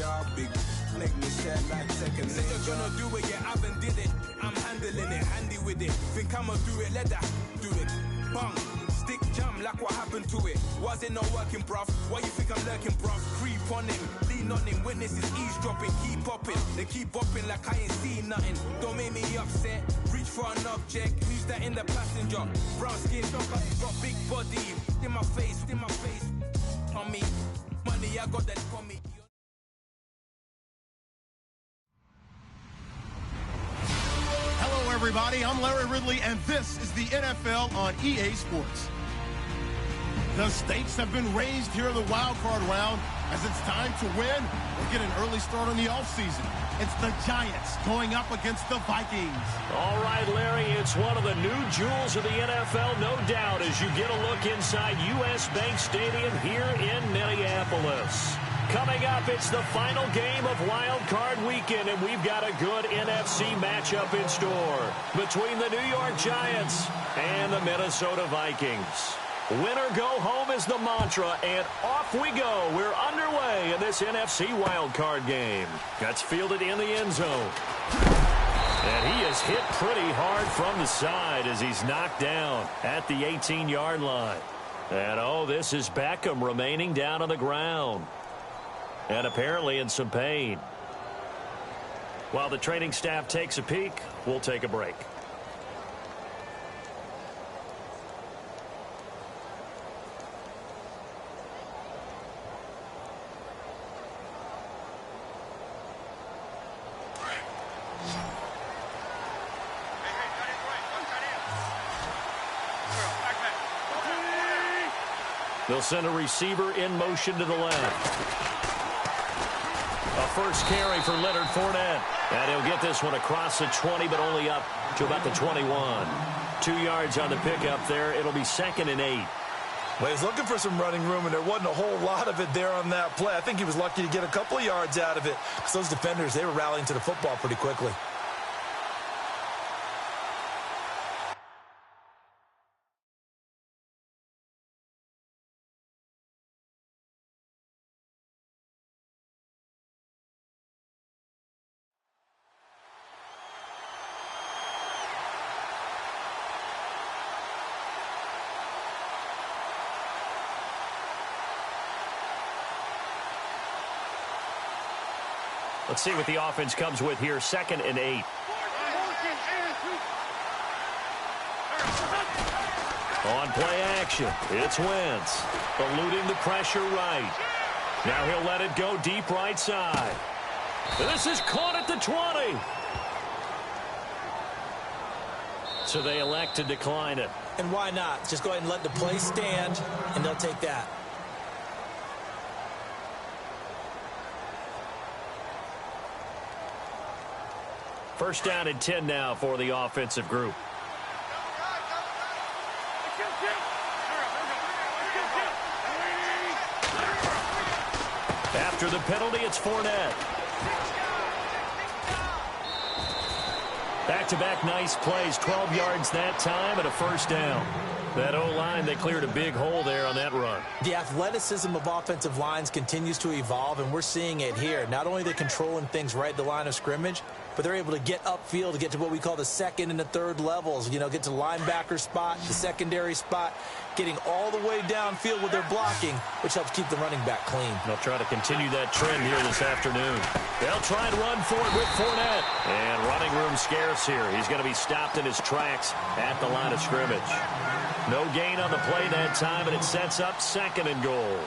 y'all big. Make me shed like second nature. You're gonna do it, yeah, I haven't did it. I'm handling it, handy with it. Think I'ma do it, let that do it. Bang, stick jam like what happened to it. Was it not working, bruv? Why you think I'm lurking, bruv? Creep on him, lean on him. Witnesses eavesdropping, keep popping. They keep bopping like I ain't seen nothing. Don't make me upset. Reach for an object. Who's that in the passenger? Brown skin, got big body. In my face, on me. Money, I got that for me. Hello, everybody. I'm Larry Ridley, and this is the NFL on EA Sports. The stakes have been raised here in the wildcard round as it's time to win or get an early start on the offseason. It's the Giants going up against the Vikings. All right, Larry, it's one of the new jewels of the NFL, no doubt, as you get a look inside U.S. Bank Stadium here in Minneapolis. Coming up, it's the final game of Wild Card Weekend, and we've got a good NFC matchup in store between the New York Giants and the Minnesota Vikings. Win or go home is the mantra, and off we go. We're underway in this NFC Wild Card game. Gets fielded in the end zone. And he is hit pretty hard from the side as he's knocked down at the 18-yard line. And, oh, this is Beckham remaining down on the ground. And apparently in some pain. While the training staff takes a peek, we'll take a break. They'll send a receiver in motion to the left. A first carry for Leonard Fournette. And he'll get this one across the 20, but only up to about the 21. 2 yards on the pickup there. It'll be 2nd and 8. Well, he's looking for some running room, and there wasn't a whole lot of it there on that play. I think he was lucky to get a couple of yards out of it because those defenders, they were rallying to the football pretty quickly. Let's see what the offense comes with here. 2nd and 8. On play action, it's Wentz. Eluding the pressure right. Now he'll let it go deep right side. This is caught at the 20. So they elect to decline it. And why not? Just go ahead and let the play stand, and they'll take that. First down and 10 now for the offensive group. After the penalty, it's Fournette. Back-to-back nice plays, 12 yards that time and a first down. That O-line, they cleared a big hole there on that run. The athleticism of offensive lines continues to evolve, and we're seeing it here. Not only are they controlling things right at the line of scrimmage, but they're able to get upfield to get to what we call the second and the third levels. You know, get to the linebacker spot, the secondary spot, getting all the way downfield with their blocking, which helps keep the running back clean. They'll try to continue that trend here this afternoon. They'll try and run for it with Fournette. And running room scarce here. He's going to be stopped in his tracks at the line of scrimmage. No gain on the play that time, and it sets up 2nd and goal.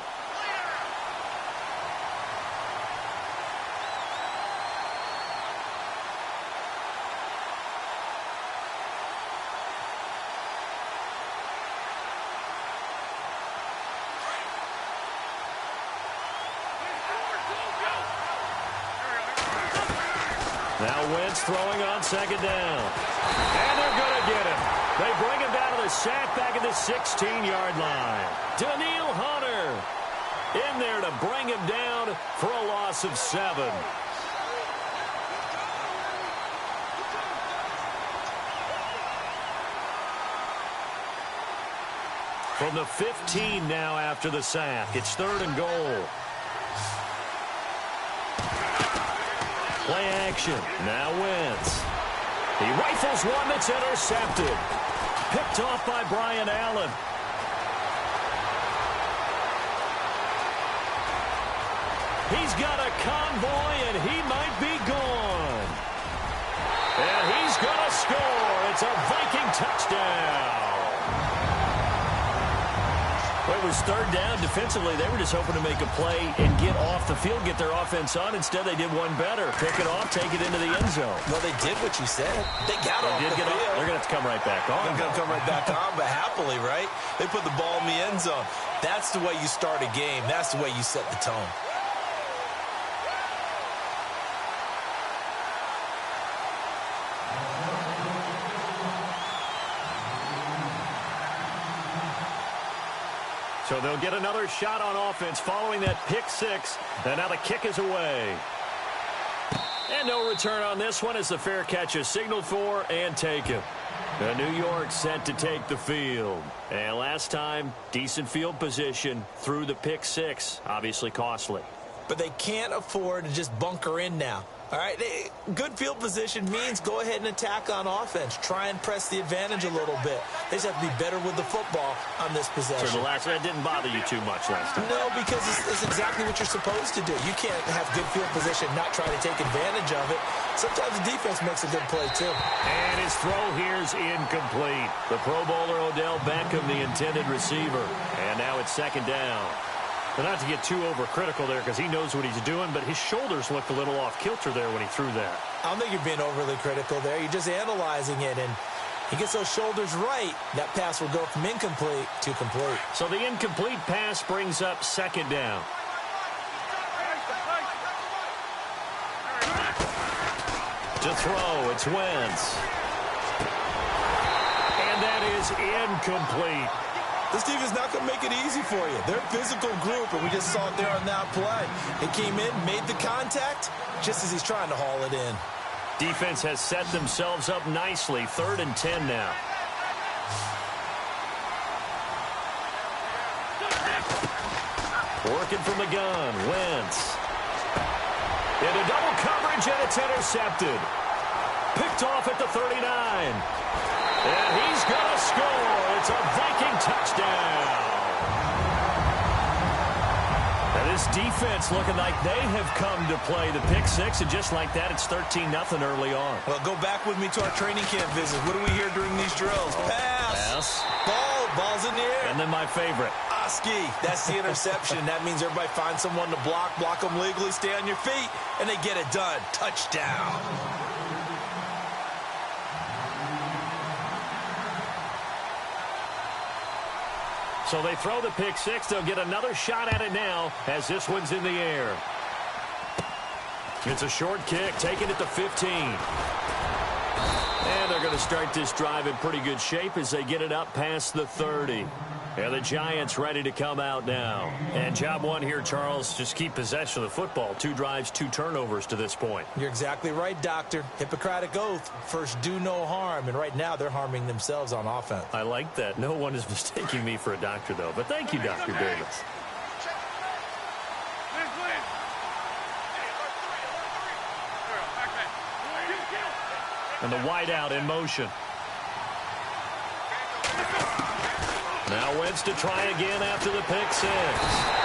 Now Wentz throwing on 2nd down. And they're going to get him. They bring him down to the sack back at the 16-yard line. Daniil Hunter in there to bring him down for a loss of 7. From the 15 now after the sack. It's 3rd and goal. Play action. Now Wentz. He rifles one that's intercepted. Picked off by Brian Allen. He's got a convoy, and he might be gone. And he's going to score. It's a Viking touchdown. Well, it was third down. Defensively, they were just hoping to make a play and get off the field, get their offense on. Instead, they did one better. Pick it off, take it into the end zone. Well, they did what you said. They got off the field. They're going to have to come right back on. They're going to come right back on, but happily, right? They put the ball in the end zone. That's the way you start a game. That's the way you set the tone. So they'll get another shot on offense following that pick six. And now the kick is away. And no return on this one as the fair catch is signaled for and taken. The New York set to take the field. And last time, decent field position through the pick six. Obviously costly. But they can't afford to just bunker in now. All right, good field position means go ahead and attack on offense. Try and press the advantage a little bit. They just have to be better with the football on this possession. So the last one didn't bother you too much last time? No, because it's exactly what you're supposed to do. You can't have good field position, not try to take advantage of it. Sometimes the defense makes a good play, too. And his throw here's incomplete. The Pro Bowler Odell Beckham, the intended receiver. And now it's second down. But not to get too overcritical there because he knows what he's doing, but his shoulders looked a little off kilter there when he threw that. I don't think you're being overly critical there. You're just analyzing it, and he gets those shoulders right. That pass will go from incomplete to complete. So the incomplete pass brings up second down. To throw, it's Wentz. And that is incomplete. This team is not going to make it easy for you. They're a physical group, and we just saw it there on that play. They came in, made the contact, just as he's trying to haul it in. Defense has set themselves up nicely. 3rd and 10 now. Working from the gun, Wentz. Into double coverage, and it's intercepted. Picked off at the 39. And he's going to score. It's a Viking touchdown. And this defense looking like they have come to play the pick six, and just like that, it's 13-0 early on. Well, go back with me to our training camp visit. What do we hear during these drills? Pass. Ball's in the air. And then my favorite. Oski. That's the interception. That means everybody finds someone to block them legally, stay on your feet, and they get it done. Touchdown. So they throw the pick six. They'll get another shot at it now as this one's in the air. It's a short kick, taken at the 15. And they're going to start this drive in pretty good shape as they get it up past the 30. And the Giants ready to come out now. And job one here, Charles, just keep possession of the football. 2 drives, 2 turnovers to this point. You're exactly right, Doctor. Hippocratic oath. First, do no harm. And right now, they're harming themselves on offense. I like that. No one is mistaking me for a doctor, though. But thank you, Dr. Davis. And the wideout in motion. Now Wentz to try again after the pick six.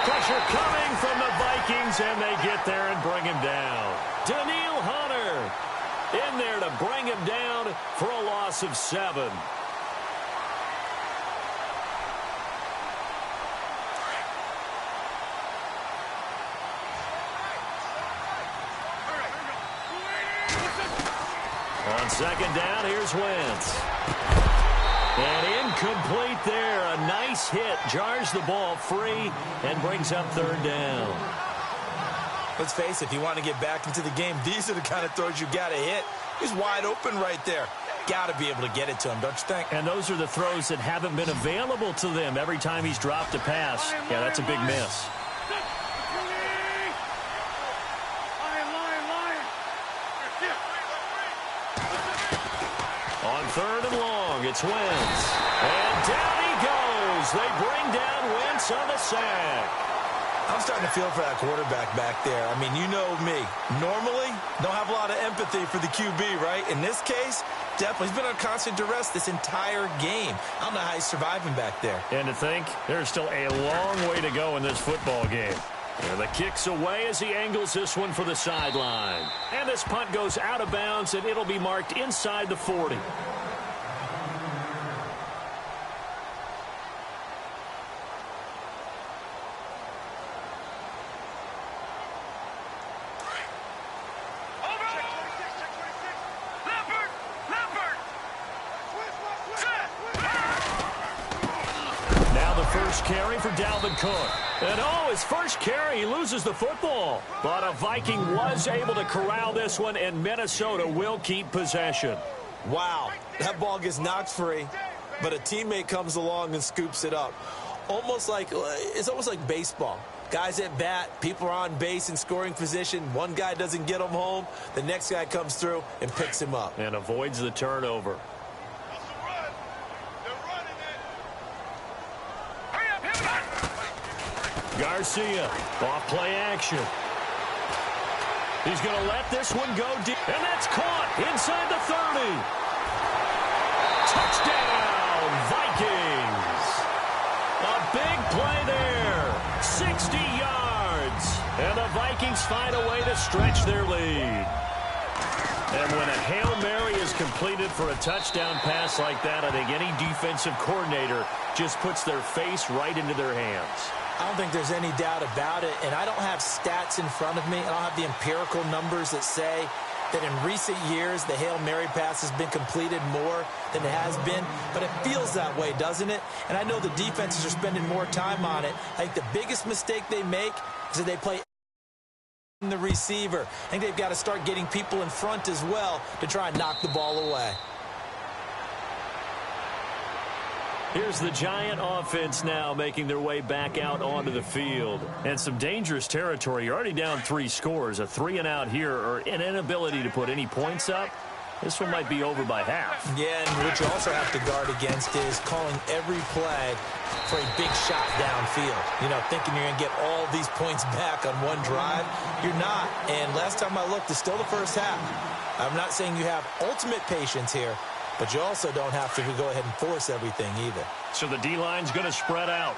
Pressure coming from the Vikings, and they get there and bring him down. Daniil Hunter in there to bring him down for a loss of 7. On second down, here's Wentz. And incomplete there. A nice hit. Jars the ball free and brings up 3rd down. Let's face it, if you want to get back into the game, these are the kind of throws you got to hit. He's wide open right there. Got to be able to get it to him, don't you think? And those are the throws that haven't been available to them every time he's dropped a pass. Yeah, that's a big miss. On 3rd and long, it's Wentz. And down he goes. They bring down Wentz on the sack. I'm starting to feel for that quarterback back there. I mean, you know me. Normally, don't have a lot of empathy for the QB, right? In this case, definitely. He's been on constant duress this entire game. I don't know how he's surviving back there. And to think, there's still a long way to go in this football game. And the kick's away as he angles this one for the sideline. And this punt goes out of bounds, and it'll be marked inside the 40. Carry for Dalvin Cook. And his first carry, he loses the football. But a Viking was able to corral this one, and Minnesota will keep possession. Wow, that ball gets knocked free, but a teammate comes along and scoops it up. It's almost like baseball. Guys at bat, people are on base in scoring position. One guy doesn't get him home. The next guy comes through and picks him up. And avoids the turnover. Garcia, off play action. He's going to let this one go deep. And that's caught inside the 30. Touchdown, Vikings. A big play there. 60 yards. And the Vikings find a way to stretch their lead. And when a Hail Mary is completed for a touchdown pass like that, I think any defensive coordinator just puts their face right into their hands. I don't think there's any doubt about it, and I don't have stats in front of me. I don't have the empirical numbers that say that in recent years the Hail Mary pass has been completed more than it has been, but it feels that way, doesn't it? And I know the defenses are spending more time on it. I think the biggest mistake they make is that they play the receiver. I think they've got to start getting people in front as well to try and knock the ball away. Here's the Giant offense now making their way back out onto the field. And some dangerous territory. You're already down 3 scores. A 3-and-out here or an inability to put any points up. This one might be over by half. Yeah, and what you also have to guard against is calling every play for a big shot downfield. You know, thinking you're going to get all these points back on one drive. You're not. And last time I looked, it's still the first half. I'm not saying you have ultimate patience here, but you also don't have to go ahead and force everything either. So the D-line's going to spread out.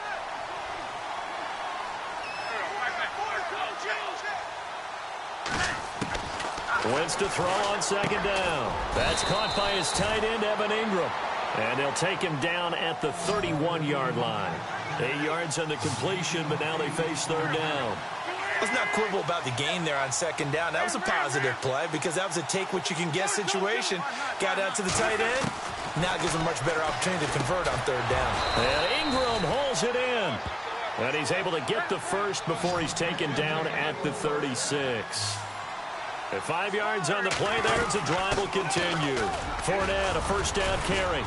Wentz to throw on second down. That's caught by his tight end, Evan Ingram. And they'll take him down at the 31-yard line. 8 yards on the completion, but now they face third down. Let's not quibble about the gain there on second down. That was a positive play because that was a take-what-you-can-get situation. Got out to the tight end. Now it gives them a much better opportunity to convert on third down. And Ingram hauls it in. And he's able to get the first before he's taken down at the 36. At 5 yards on the play there, the drive will continue. Fournette, a first down carry.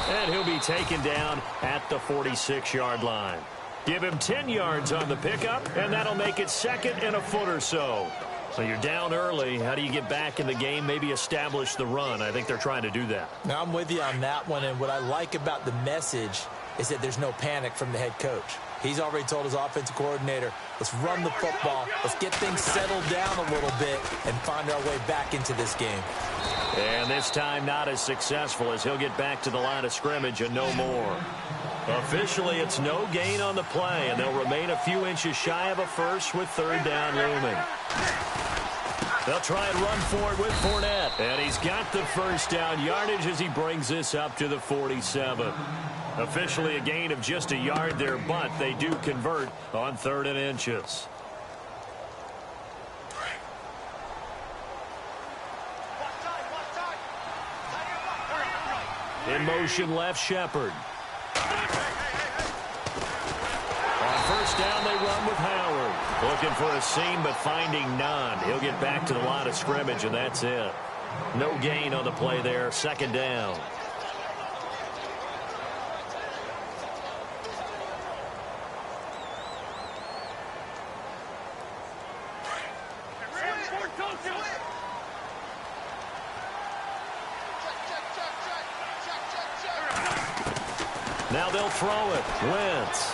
And he'll be taken down at the 46-yard line. Give him 10 yards on the pickup, and that'll make it second and a foot or so. So you're down early. How do you get back in the game, maybe establish the run? I think they're trying to do that. Now, I'm with you on that one, and what I like about the message is that there's no panic from the head coach. He's already told his offensive coordinator, let's run the football, let's get things settled down a little bit and find our way back into this game. And this time not as successful as he'll get back to the line of scrimmage and no more. Officially, it's no gain on the play, and they'll remain a few inches shy of a first with third down looming. They'll try and run for it with Fournette. And he's got the first down yardage as he brings this up to the 47. Officially a gain of just a yard there, but they do convert on 3rd and inches. In motion left, Shepard. On first down, they run with Howard. Looking for a seam, but finding none. He'll get back to the line of scrimmage, and that's it. No gain on the play there. 2nd down. Now they'll throw it. Wentz.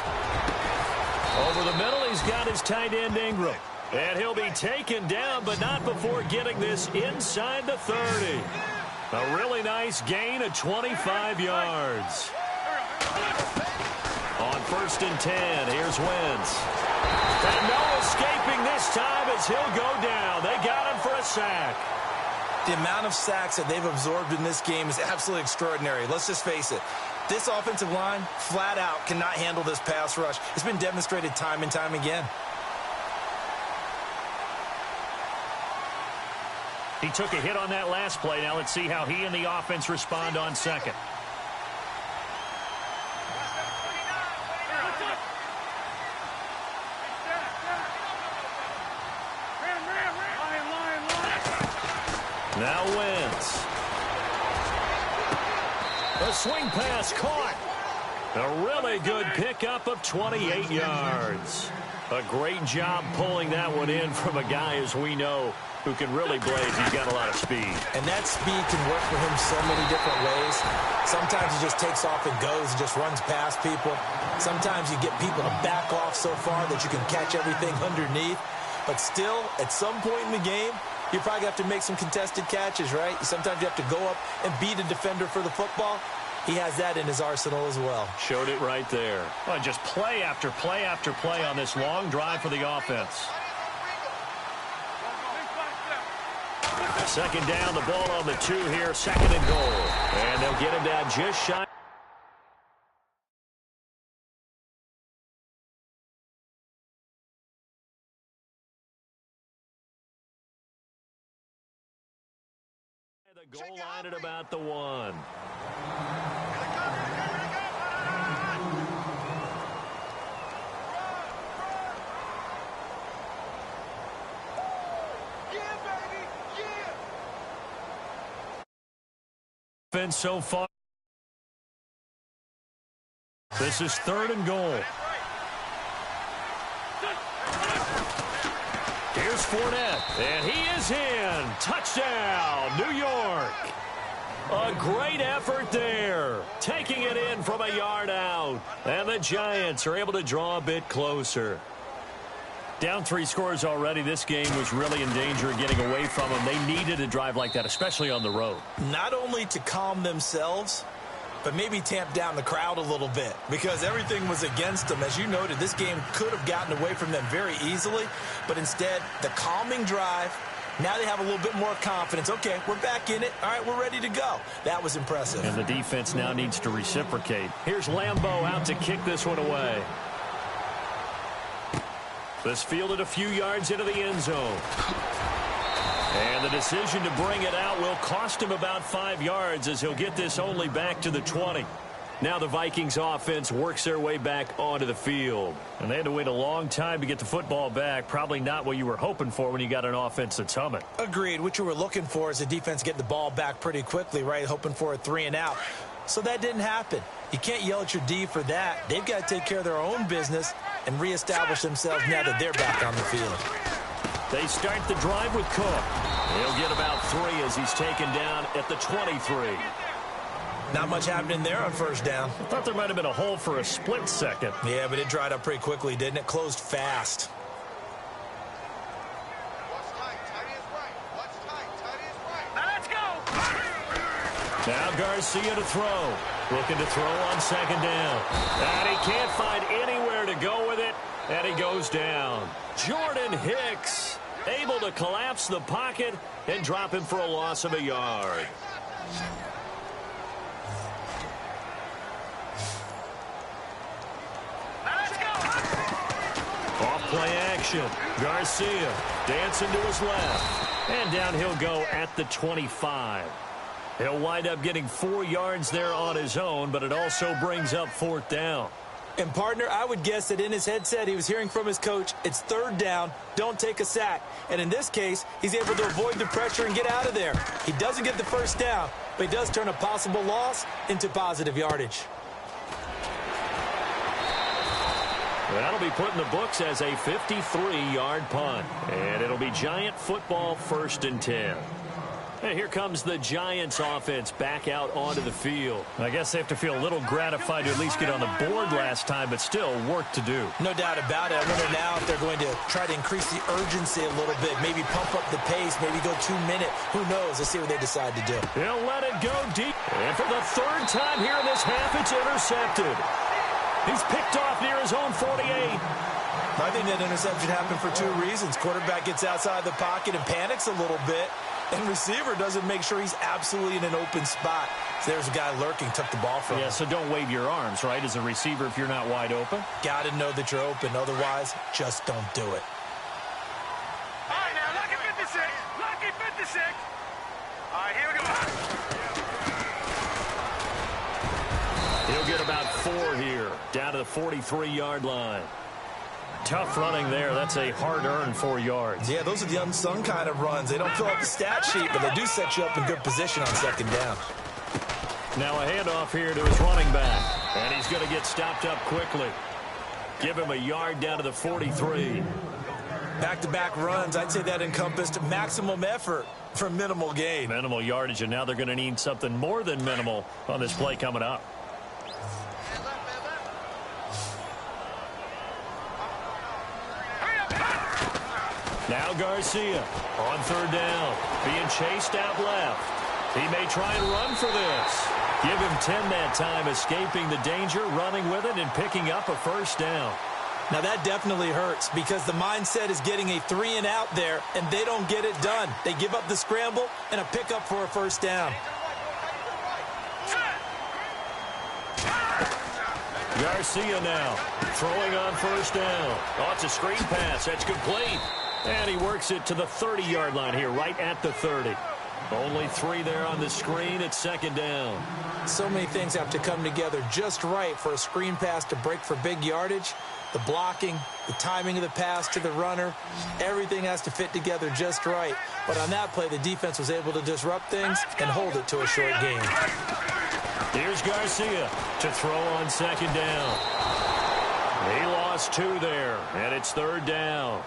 Over the middle, he's got his tight end Ingram. And he'll be taken down, but not before getting this inside the 30. A really nice gain of 25 yards. On 1st and 10, here's Wentz. And no escaping this time as he'll go down. They got him for a sack. The amount of sacks that they've absorbed in this game is absolutely extraordinary. Let's just face it. This offensive line, flat out, cannot handle this pass rush. It's been demonstrated time and time again. He took a hit on that last play. Now let's see how he and the offense respond on second. Now Wentz. A swing pass caught. A really good pickup of 28 yards. A great job pulling that one in from a guy, as we know, who can really blaze. He's got a lot of speed. And that speed can work for him so many different ways. Sometimes he just takes off and goes and just runs past people. Sometimes you get people to back off so far that you can catch everything underneath. But still, at some point in the game, you probably have to make some contested catches, right? Sometimes you have to go up and beat a defender for the football. He has that in his arsenal as well. Showed it right there. Well, just play after play after play on this long drive for the offense. Second down, the ball on the 2 here, 2nd and goal. And they'll get him down just shy. The goal line at about the 1. Offense so far. This is 3rd and goal. Here's Fournette, and he is in. Touchdown, New York. A great effort there, taking it in from a yard out. And the Giants are able to draw a bit closer. Down 3 scores already. This game was really in danger of getting away from them. They needed a drive like that, especially on the road. Not only to calm themselves, but maybe tamp down the crowd a little bit, because everything was against them. As you noted, this game could have gotten away from them very easily, but instead, the calming drive, now they have a little bit more confidence. Okay, we're back in it. All right, we're ready to go. That was impressive. And the defense now needs to reciprocate. Here's Lambeau out to kick this one away. This fielded a few yards into the end zone. And the decision to bring it out will cost him about 5 yards, as he'll get this only back to the 20. Now the Vikings offense works their way back onto the field. And they had to wait a long time to get the football back. Probably not what you were hoping for when you got an offense that's humming. Agreed. What you were looking for is the defense get the ball back pretty quickly, right? Hoping for a 3 and out. So that didn't happen. You can't yell at your D for that. They've got to take care of their own business and reestablish themselves now that they're back on the field. They start the drive with Cook. He'll get about 3 as he's taken down at the 23. Not much happening there on 1st down. I thought there might have been a hole for a split second. Yeah, but it dried up pretty quickly, didn't it? Closed fast. Now Garcia to throw. Looking to throw on 2nd down. And he can't find anywhere to go with it. And he goes down. Jordan Hicks able to collapse the pocket and drop him for a loss of a yard. Off-play action. Garcia dancing to his left. And down he'll go at the 25. He'll wind up getting 4 yards there on his own, but it also brings up 4th down. And, partner, I would guess that in his headset he was hearing from his coach, it's 3rd down, don't take a sack. And in this case, he's able to avoid the pressure and get out of there. He doesn't get the 1st down, but he does turn a possible loss into positive yardage. That'll be put in the books as a 53-yard punt. And it'll be Giant football 1st and 10. Hey, here comes the Giants offense back out onto the field. I guess they have to feel a little gratified to at least get on the board last time, but still work to do. No doubt about it. I wonder now if they're going to try to increase the urgency a little bit, maybe pump up the pace, maybe go 2 minute. Who knows? Let's see what they decide to do. He'll let it go deep. And for the third time here in this half, it's intercepted. He's picked off near his own 48. I think that interception happened for 2 reasons. Quarterback gets outside the pocket and panics a little bit, and receiver doesn't make sure he's absolutely in an open spot. So there's a guy lurking, took the ball from him. Yeah, so don't wave your arms, right, as a receiver if you're not wide open. Got to know that you're open. Otherwise, just don't do it. All right, now, lucky 56. Lucky 56. All right, here we go. He'll get about 4 here, down to the 43-yard line. Tough running there. That's a hard-earned 4 yards. Yeah, those are the unsung kind of runs. They don't fill up the stat sheet, but they do set you up in good position on second down. Now a handoff here to his running back. And he's going to get stopped up quickly. Give him a yard down to the 43. Back-to-back runs, I'd say that encompassed maximum effort for minimal gain. Minimal yardage, and now they're going to need something more than minimal on this play coming up. Now Garcia on third down, being chased out left. He may try and run for this. Give him 10 that time, escaping the danger, running with it, and picking up a first down. Now that definitely hurts because the mindset is getting a 3 and out there, and they don't get it done. They give up the scramble and a pickup for a first down. Garcia now throwing on first down. Oh, it's a screen pass. That's complete. And he works it to the 30-yard line here, right at the 30. Only 3 there on the screen. It's second down. So many things have to come together just right for a screen pass to break for big yardage. The blocking, the timing of the pass to the runner, everything has to fit together just right. But on that play, the defense was able to disrupt things and hold it to a short gain. Here's Garcia to throw on second down. He lost 2 there, and it's third down.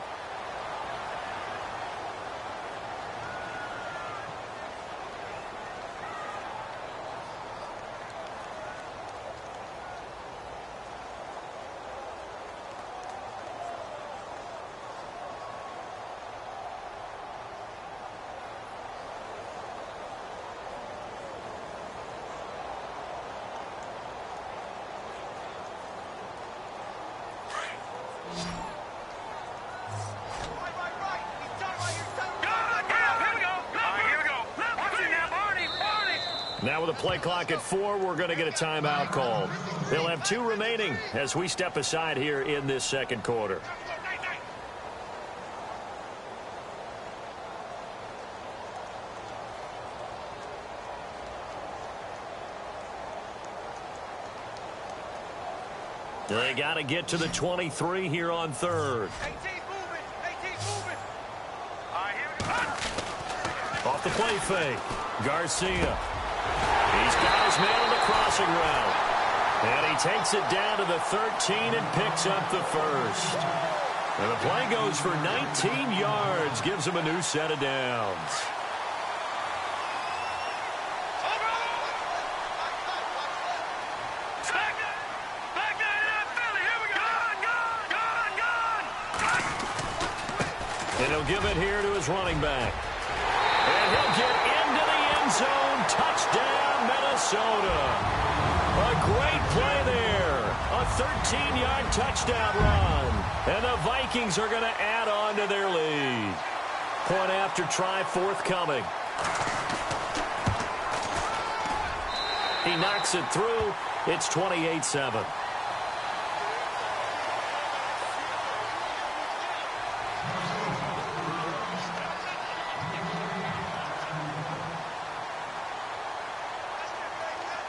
Now with a play clock at 4, we're going to get a timeout called. They'll have 2 remaining as we step aside here in this second quarter. They got to get to the 23 here on third. 18 moving. 18 moving. All right, here we go. Off the play fake. Garcia. He's got his man on the crossing route. And he takes it down to the 13 and picks up the first. And the play goes for 19 yards. Gives him a new set of downs. And he'll give it here to his running back. And he'll get into the end zone. Touchdown, Minnesota. A great play there. A 13-yard touchdown run. And the Vikings are going to add on to their lead. Point after try forthcoming. He knocks it through. It's 28-7.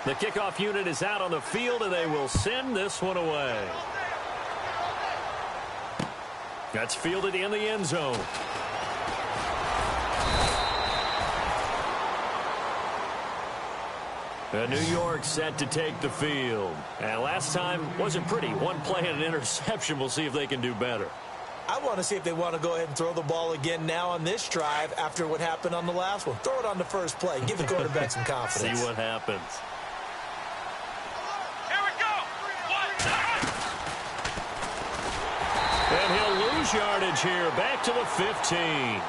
The kickoff unit is out on the field, and they will send this one away. That's fielded in the end zone. And New York set to take the field. And last time wasn't pretty. One play and an interception. We'll see if they can do better. I want to see if they want to go ahead and throw the ball again now on this drive after what happened on the last one. Throw it on the first play. Give the quarterback some confidence. See what happens. Here we go. And he'll lose yardage here. Back to the 15.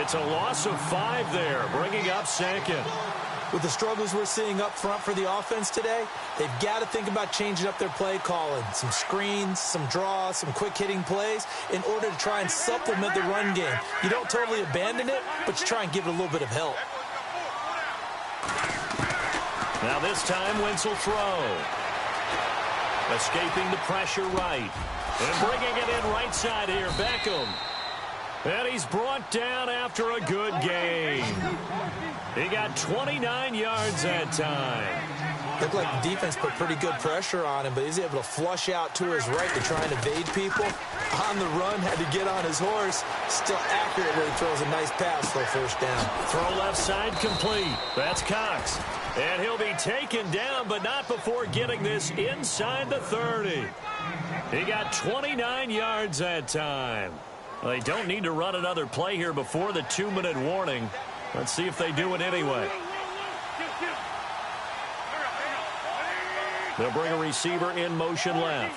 It's a loss of 5 there, bringing up second. With the struggles we're seeing up front for the offense today, they've got to think about changing up their play calling. Some screens, some draws, some quick-hitting plays in order to try and supplement the run game. You don't totally abandon it, but you try and give it a little bit of help. Now this time, Wentz will throw. Escaping the pressure right. And bringing it in right side here, Beckham. And he's brought down after a good game. He got 29 yards that time. Looked like the defense put pretty good pressure on him, but he's able to flush out to his right to try and evade people. On the run, had to get on his horse. Still accurately throws a nice pass for a first down. Throw left side complete. That's Cox. And he'll be taken down, but not before getting this inside the 30. He got 29 yards that time. Well, they don't need to run another play here before the 2-minute warning. Let's see if they do it anyway. They'll bring a receiver in motion left.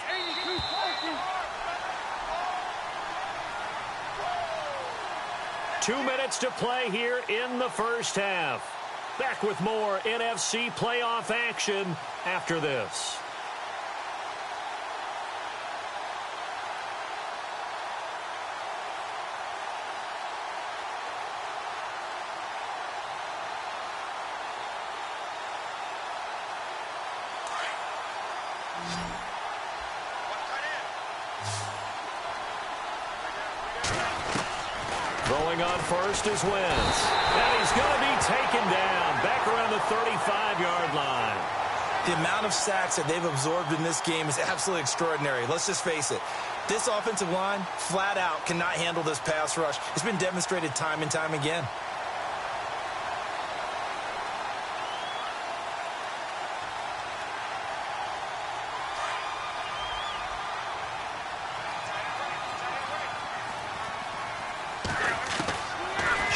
Two minutes to play here in the first half. Back with more NFC playoff action after this. Throwing on first is Wentz. And he's going to be taken down back around the 35-yard line. The amount of sacks that they've absorbed in this game is absolutely extraordinary. Let's just face it. This offensive line, flat out, cannot handle this pass rush. It's been demonstrated time and time again.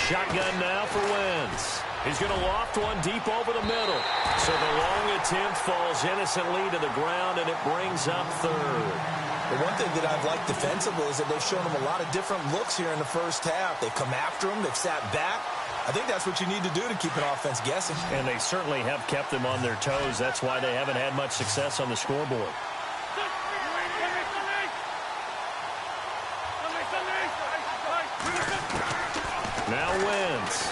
Shotgun now for Wentz. He's going to loft one deep over the middle. So the long attempt falls innocently to the ground, and it brings up third. The one thing that I've liked defensively is that they've shown them a lot of different looks here in the first half. They've come after him. They've sat back. I think that's what you need to do to keep an offense guessing. And they certainly have kept them on their toes. That's why they haven't had much success on the scoreboard. Now Wentz.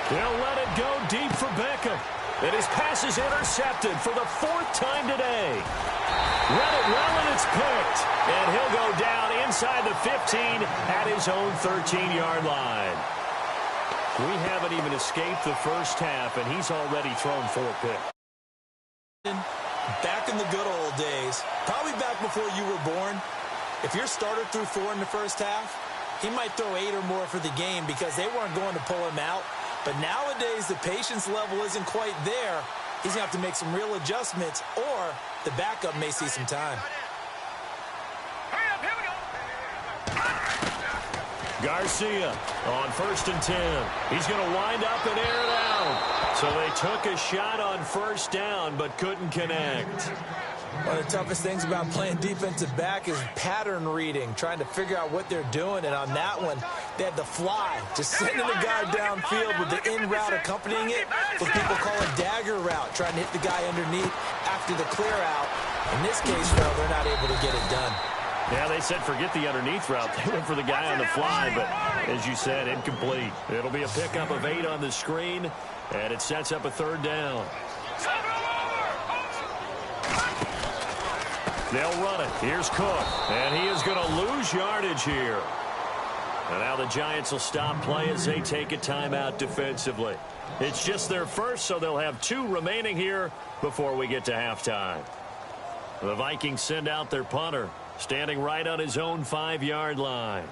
He'll let it go deep for Beckham. And his pass is intercepted for the 4th time today. Read it well, and it's picked. And he'll go down inside the 15 at his own 13-yard line. We haven't even escaped the first half, and he's already thrown 4 picks. Back in the good old days, probably back before you were born, if your starter threw 4 in the first half, he might throw 8 or more for the game because they weren't going to pull him out. But nowadays, the patience level isn't quite there. He's going to have to make some real adjustments, or the backup may see some time. Garcia on 1st and 10. He's going to wind up and air it out. So they took a shot on first down, but couldn't connect. One of the toughest things about playing defensive back is pattern reading, trying to figure out what they're doing. And on that one, they had the fly, just sending the guy downfield with the in route accompanying it, what people call a dagger route, trying to hit the guy underneath after the clear out. In this case, though, they're not able to get it done. Yeah, they said forget the underneath route. They went for the guy on the fly, but as you said, incomplete. It'll be a pickup of 8 on the screen, and it sets up a 3rd down. They'll run it. Here's Cook, and he is going to lose yardage here. And now the Giants will stop play as they take a timeout defensively. It's just their first, so they'll have 2 remaining here before we get to halftime. The Vikings send out their punter, standing right on his own 5-yard line.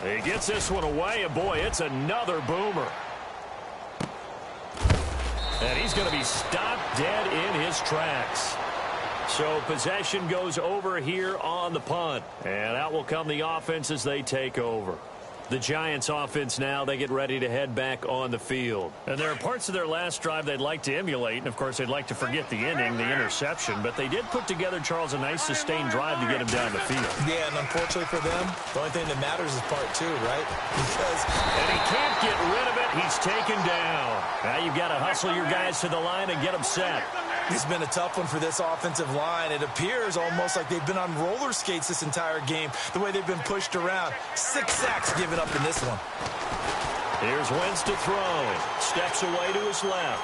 He gets this one away, and boy, it's another boomer. And he's going to be stopped dead in his tracks. So possession goes over here on the punt. And out will come the offense as they take over. The Giants offense now, they get ready to head back on the field. And there are parts of their last drive they'd like to emulate. And, of course, they'd like to forget the ending, the interception. But they did put together, Charles, a nice sustained drive to get him down the field. Yeah, and unfortunately for them, the only thing that matters is part two, right? And he can't get rid of it. He's taken down. Now you've got to hustle your guys to the line and get them set. It's been a tough one for this offensive line. It appears almost like they've been on roller skates this entire game, the way they've been pushed around. 6 sacks given up in this one. Here's Wentz to throw. Steps away to his left.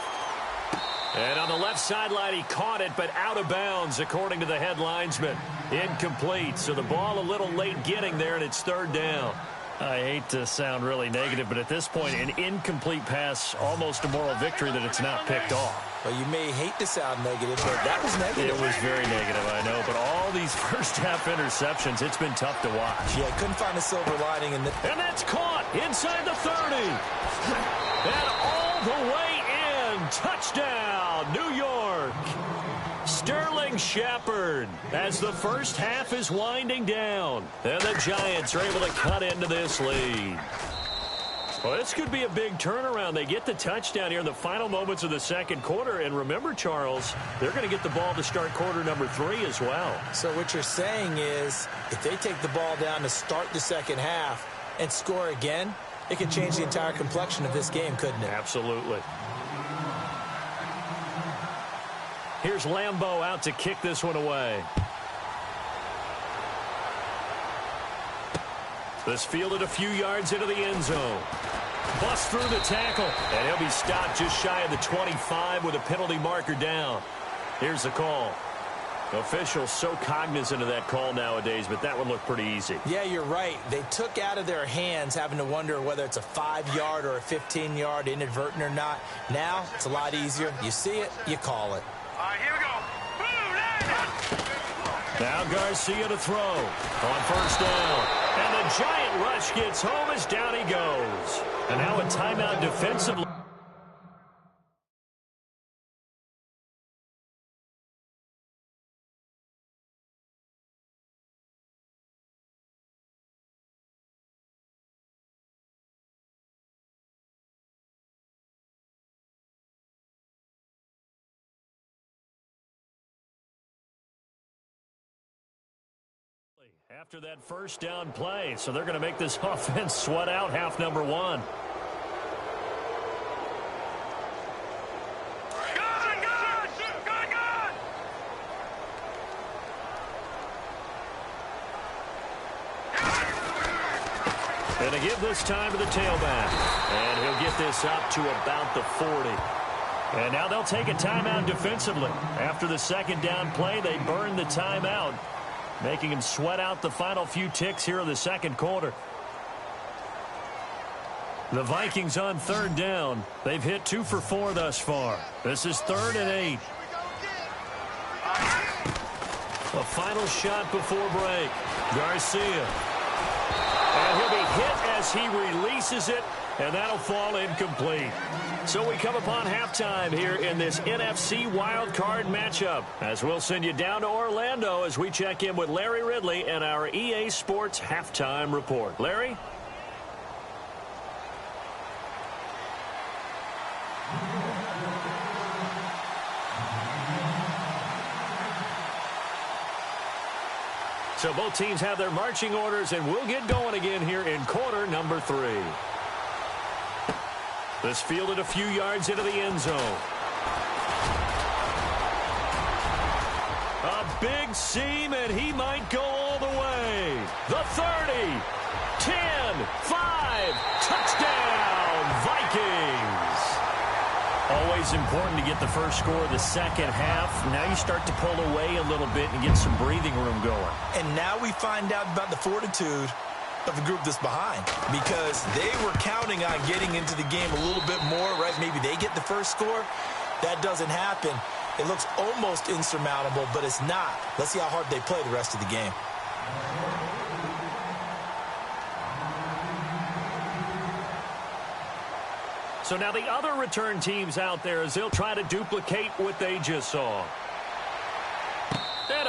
And on the left sideline, he caught it, but out of bounds, according to the head linesman. Incomplete, so the ball a little late getting there, and it's 3rd down. I hate to sound really negative, but at this point, an incomplete pass, almost a moral victory that it's not picked off. Well, you may hate to sound negative, but that was negative. It was very negative, I know. But all these first-half interceptions, it's been tough to watch. Yeah, I couldn't find a silver lining in the... And that's caught inside the 30. And all the way in. Touchdown, New York. Sterling Shepard as the first half is winding down. And the Giants are able to cut into this lead. Well, this could be a big turnaround. They get the touchdown here in the final moments of the second quarter. And remember, Charles, they're going to get the ball to start quarter number 3 as well. So what you're saying is if they take the ball down to start the second half and score again, it could change the entire complexion of this game, couldn't it? Absolutely. Here's Lambeau out to kick this one away. This fielded a few yards into the end zone. Bust through the tackle, and he'll be stopped just shy of the 25 with a penalty marker down. Here's the call. Officials so cognizant of that call nowadays, but that would look pretty easy. Yeah, you're right. They took out of their hands having to wonder whether it's a 5-yard or a 15-yard inadvertent or not. Now, it's a lot easier. You see it, you call it. All right, here we go. Now Garcia to throw on first down. And the giant rush gets home as down he goes. And now a timeout defensively. After that first down play, so they're going to make this offense sweat out half number 1. And to give this time to the tailback. And he'll get this up to about the 40. And now they'll take a timeout defensively. After the second down play, they burn the timeout, making him sweat out the final few ticks here in the second quarter. The Vikings on third down. They've hit 2 for 4 thus far. This is 3rd and 8. A final shot before break. Garcia. And he'll be hit as he releases it, and that'll fall incomplete. So we come upon halftime here in this NFC Wildcard matchup, as we'll send you down to Orlando as we check in with Larry Ridley and our EA Sports Halftime Report. Larry? So both teams have their marching orders, and we'll get going again here in quarter number 3. This fielded a few yards into the end zone. A big seam, and he might go all the way. The 30, 10, 5, touchdown, Vikings. Always important to get the first score of the second half. Now you start to pull away a little bit and get some breathing room going. And now we find out about the fortitude of the group that's behind, because they were counting on getting into the game a little bit more, right? Maybe they get the first score. That doesn't happen. It looks almost insurmountable, but it's not. Let's see how hard they play the rest of the game. So now the other return teams out there as they'll try to duplicate what they just saw.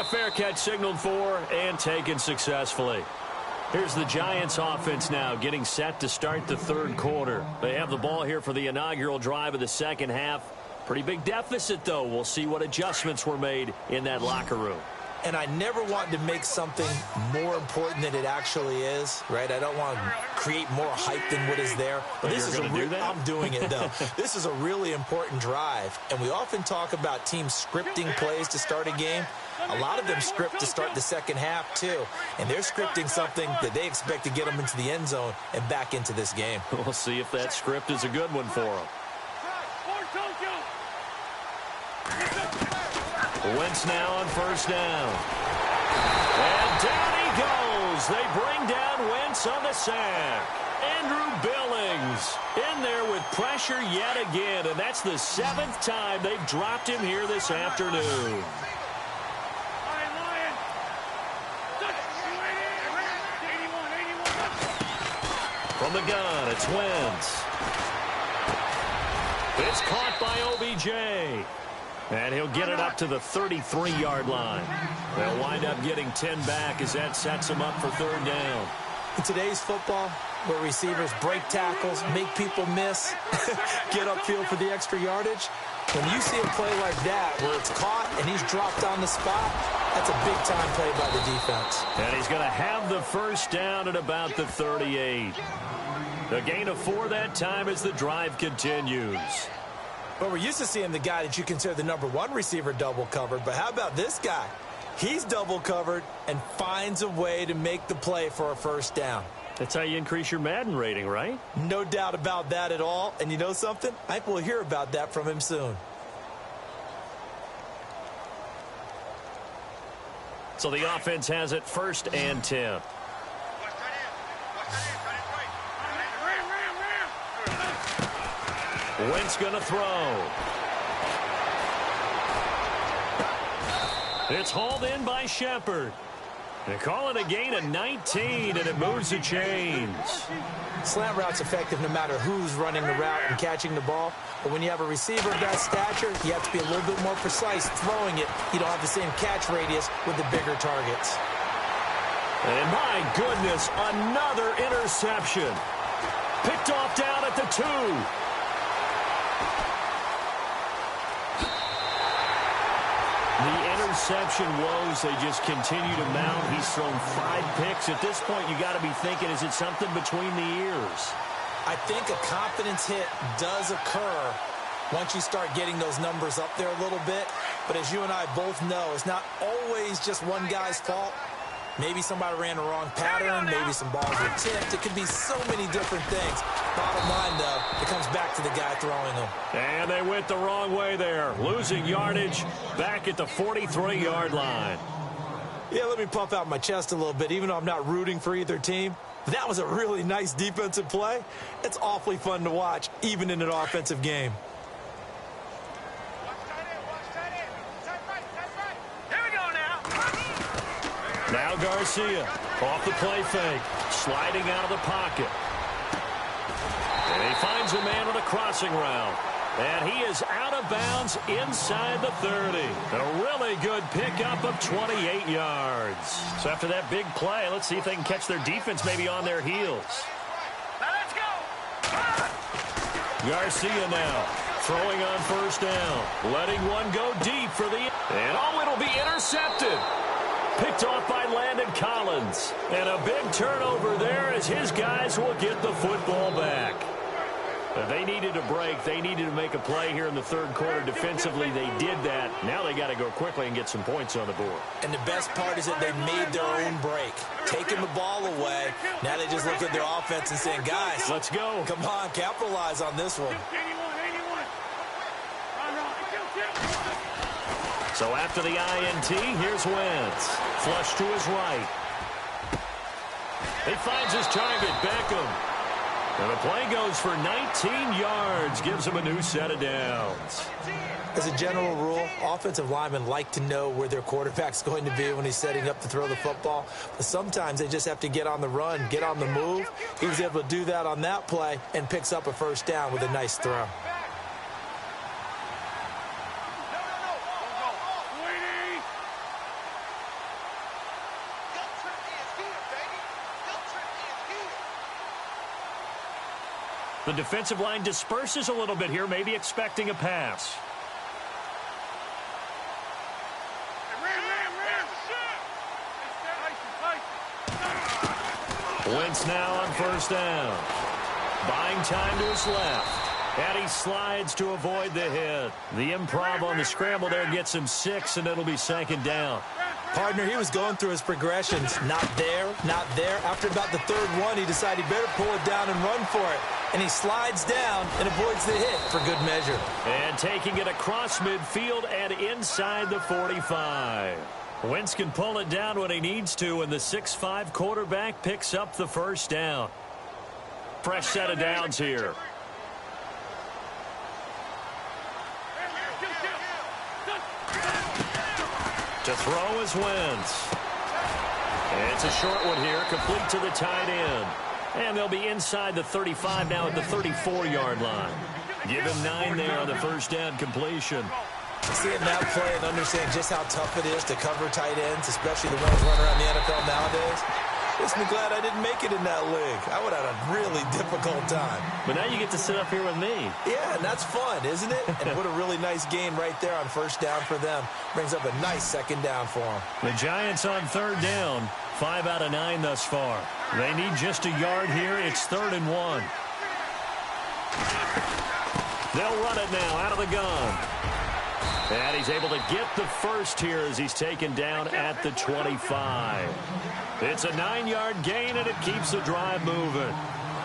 a fair catch signaled for and taken successfully. Here's the Giants offense now getting set to start the third quarter. They have the ball here for the inaugural drive of the second half. Pretty big deficit, though. We'll see what adjustments were made in that locker room. And I never want to make something more important than it actually is, right? I don't want to create more hype than what is there. But this is I'm doing it, though. This is a really important drive. And we often talk about teams scripting plays to start a game. A lot of them script to start the second half, too. And they're scripting something that they expect to get them into the end zone and back into this game. We'll see if that script is a good one for them. Wentz now on first down. And down he goes. They bring down Wentz on the sack. Andrew Billings in there with pressure yet again. And that's the 7th time they've dropped him here this afternoon. From the gun, it's Wentz. It's caught by OBJ. And he'll get it up to the 33-yard line. They'll wind up getting 10 back as that sets them up for third down. In today's football, where receivers break tackles, make people miss, get upfield for the extra yardage, when you see a play like that where it's caught and he's dropped on the spot, that's a big-time play by the defense. And he's going to have the first down at about the 38. A gain of 4 that time as the drive continues. Well, we're used to seeing the guy that you consider the #1 receiver double covered, but how about this guy? He's double covered and finds a way to make the play for a first down. That's how you increase your Madden rating, right? No doubt about that at all. And you know something? I think we'll hear about that from him soon. So the offense has it first and 10. Wentz going to throw. It's hauled in by Shepard. They call it a gain of 19, and it moves the chains. Slant route's effective no matter who's running the route and catching the ball. But when you have a receiver of that stature, you have to be a little bit more precise throwing it. You don't have the same catch radius with the bigger targets. And my goodness, another interception. Picked off down at the 2. The interception woes, they just continue to mount. He's thrown 5 picks. At this point, you got to be thinking, is it something between the ears? I think a confidence hit does occur once you start getting those numbers up there a little bit. But as you and I both know, it's not always just one guy's fault. Maybe somebody ran the wrong pattern. Maybe some balls were tipped. It could be so many different things. Bottom line, though, it comes back to the guy throwing them. And they went the wrong way there. Losing yardage back at the 43-yard line. Yeah, let me puff out my chest a little bit, even though I'm not rooting for either team. That was a really nice defensive play. It's awfully fun to watch, even in an offensive game. Now Garcia off the play fake, sliding out of the pocket. And he finds a man on a crossing route. And he is out of bounds inside the 30. A really good pickup of 28 yards. So after that big play, let's see if they can catch their defense maybe on their heels. Now let's go. Garcia now throwing on first down. Letting one go deep for the... And oh, it'll be intercepted. Picked off by Landon Collins. And a big turnover there as his guys will get the football back. They needed a break. They needed to make a play here in the third quarter. Defensively, they did that. Now they got to go quickly and get some points on the board. And the best part is that they made their own break. Taking the ball away. Now they just look at their offense and saying, guys, let's go. Come on, capitalize on this one. So after the INT, here's Wentz. Flush to his right. He finds his target, Beckham. And the play goes for 19 yards, gives him a new set of downs. As a general rule, offensive linemen like to know where their quarterback's going to be when he's setting up to throw the football. But sometimes they just have to get on the run, get on the move. He was able to do that on that play and picks up a first down with a nice throw. The defensive line disperses a little bit here, maybe expecting a pass. Wentz now on first down. Buying time to his left. And he slides to avoid the hit. The improv on the scramble there gets him 6, and it'll be second down. Partner, he was going through his progressions. Not there, not there. After about the third one, he decided he better pull it down and run for it. And he slides down and avoids the hit for good measure. And taking it across midfield and inside the 45. Wentz can pull it down when he needs to, and the 6'5" quarterback picks up the first down. Fresh set of downs here. To throw is Wentz. It's a short one here, complete to the tight end. And they'll be inside the 35 now at the 34-yard line. Give him 9 there on the first down completion. Seeing that play and understand just how tough it is to cover tight ends, especially the ones running around the NFL nowadays, makes me glad I didn't make it in that league. I would have had a really difficult time. But now you get to sit up here with me. Yeah, and that's fun, isn't it? And what a really nice game right there on first down for them. Brings up a nice second down for them. The Giants on third down, 5 out of 9 thus far. They need just a yard here. It's 3rd and 1. They'll run it now out of the gun. And he's able to get the first here as he's taken down at the 25. It's a 9-yard gain, and it keeps the drive moving.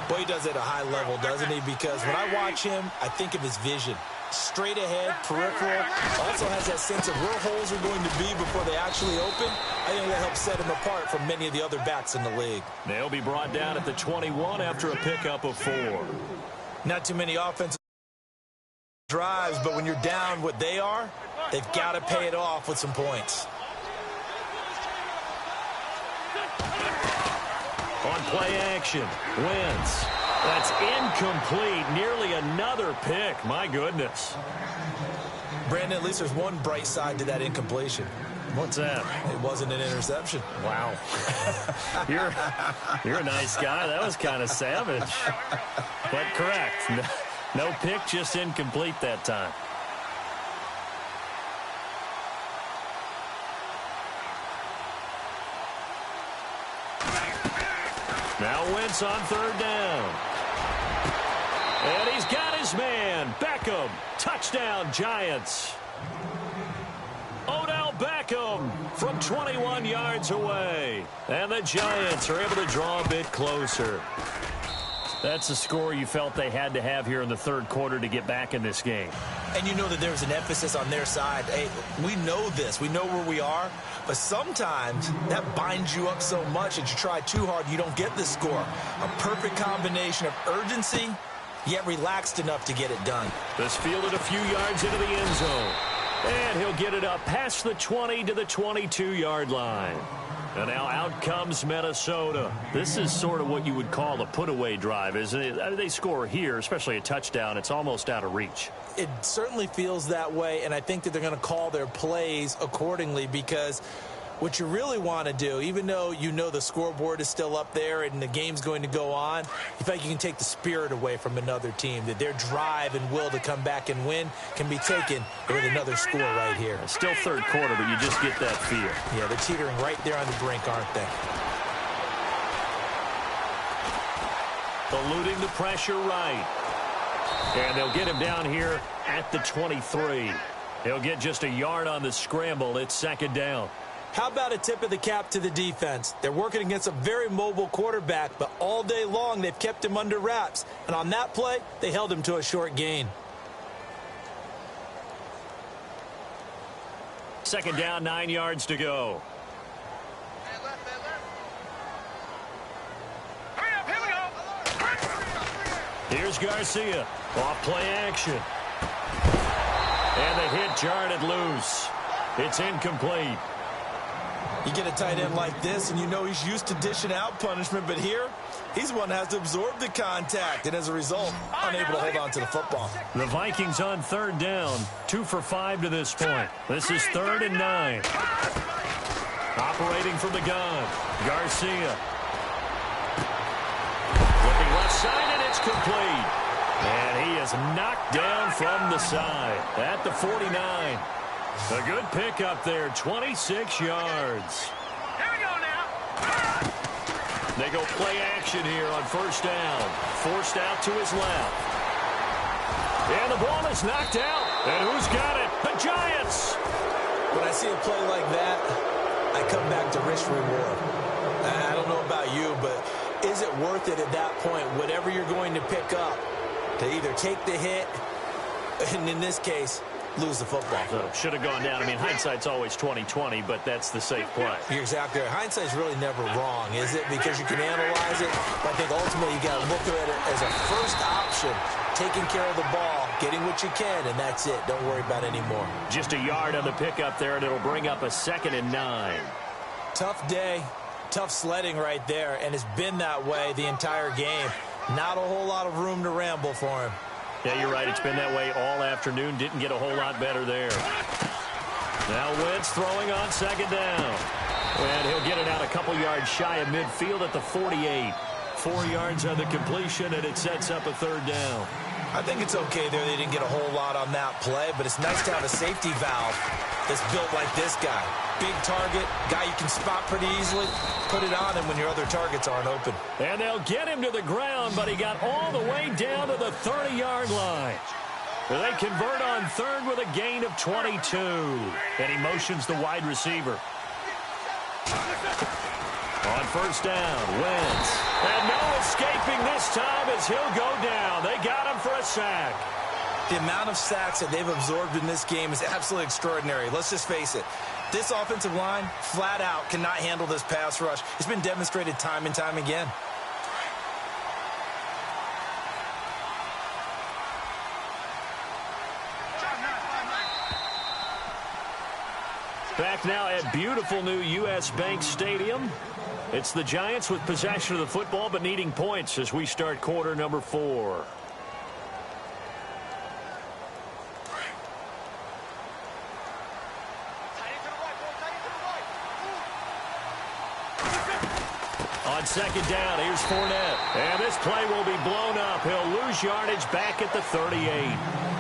Boy, he does it at a high level, doesn't he? Because when I watch him, I think of his vision. Straight ahead, peripheral. Also has that sense of where holes are going to be before they actually open. I think that helps set him apart from many of the other backs in the league. They'll be brought down at the 21 after a pickup of 4. Not too many offensive drives, but when you're down what they are, they've got to pay it off with some points. On play action, Wentz. That's incomplete. Nearly another pick. My goodness. Brandon, at least there's one bright side to that incompletion. What's that? It wasn't an interception. Wow. You're a nice guy. That was kind of savage. But correct. No pick, just incomplete that time. Now Wentz on third down. And he's got his man. Beckham. Touchdown, Giants. Odell Beckham from 21 yards away. And the Giants are able to draw a bit closer. That's the score you felt they had to have here in the third quarter to get back in this game. And you know that there's an emphasis on their side. Hey, we know this. We know where we are. But sometimes that binds you up so much that you try too hard, you don't get the score. A perfect combination of urgency, yet relaxed enough to get it done. This fielded a few yards into the end zone. And he'll get it up past the 20 to the 22-yard line. And now out comes Minnesota. This is sort of what you would call a put-away drive, isn't it? I mean, they score here, especially a touchdown. It's almost out of reach. It certainly feels that way, and I think that they're going to call their plays accordingly because what you really want to do, even though you know the scoreboard is still up there and the game's going to go on, you feel like you can take the spirit away from another team, that their drive and will to come back and win can be taken with another score right here. It's still third quarter, but you just get that feel. Yeah, they're teetering right there on the brink, aren't they? Eluding the pressure right. And they'll get him down here at the 23. He'll get just a yard on the scramble. It's second down. How about a tip of the cap to the defense? They're working against a very mobile quarterback, but all day long they've kept him under wraps. And on that play, they held him to a short gain. Second down, 9 yards to go. Here's Garcia. Off play action. And the hit jarred it loose. It's incomplete. You get a tight end like this, and you know he's used to dishing out punishment, but here, he's the one that has to absorb the contact, and as a result, unable to hold on to the football. The Vikings on third down, 2 for 5 to this point. This is 3rd and 9. Operating from the gun, Garcia. Looking left side, and it's complete. is knocked down from the side at the 49. A good pickup there, 26 yards. Here we go now. They go play action here on first down. Forced out to his left. And the ball is knocked out. And who's got it? The Giants. When I see a play like that, I come back to risk reward. I don't know about you, but is it worth it at that point, whatever you're going to pick up, to either take the hit, and in this case, lose the football? So, should have gone down. I mean, hindsight's always 20/20, but that's the safe play. You're exactly right. Hindsight's really never wrong, is it? Because you can analyze it, but I think ultimately you got to look at it as a first option, taking care of the ball, getting what you can, and that's it. Don't worry about it anymore. Just a yard on the pickup there, and it'll bring up a 2nd and 9. Tough day, tough sledding right there, and it's been that way the entire game. Not a whole lot of room to ramble for him. Yeah, you're right. It's been that way all afternoon. Didn't get a whole lot better there. Now Wentz throwing on 2nd down. And he'll get it out a couple yards shy of midfield at the 48. 4 yards on the completion, and it sets up a 3rd down. I think it's okay there. They didn't get a whole lot on that play, but it's nice to have a safety valve that's built like this guy. Big target, guy you can spot pretty easily. Put it on him when your other targets aren't open. And they'll get him to the ground, but he got all the way down to the 30-yard line. They convert on 3rd with a gain of 22. And he motions the wide receiver. On first down, Wentz. And no escaping this time as he'll go down. They got him for a sack. The amount of sacks that they've absorbed in this game is absolutely extraordinary. Let's just face it. This offensive line, flat out, cannot handle this pass rush. It's been demonstrated time and time again. Back now at beautiful new U.S. Bank Stadium. It's the Giants with possession of the football but needing points as we start quarter number 4. On 2nd down, here's Fournette. And this play will be blown up. He'll lose yardage back at the 38.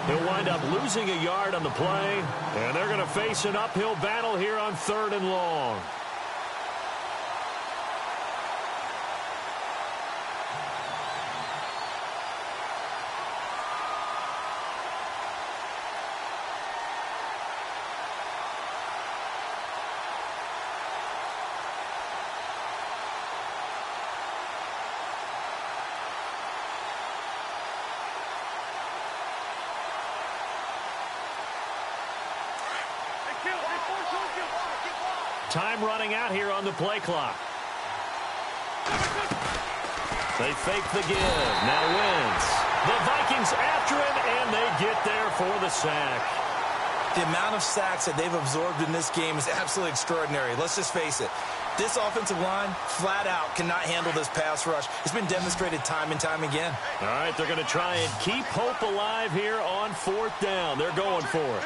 He'll wind up losing a yard on the play. And they're going to face an uphill battle here on 3rd and long. Time running out here on the play clock. They fake the give. Now Wentz. The Vikings after him, and they get there for the sack. The amount of sacks that they've absorbed in this game is absolutely extraordinary. Let's just face it. This offensive line, flat out, cannot handle this pass rush. It's been demonstrated time and time again. All right, they're going to try and keep hope alive here on 4th down. They're going for it.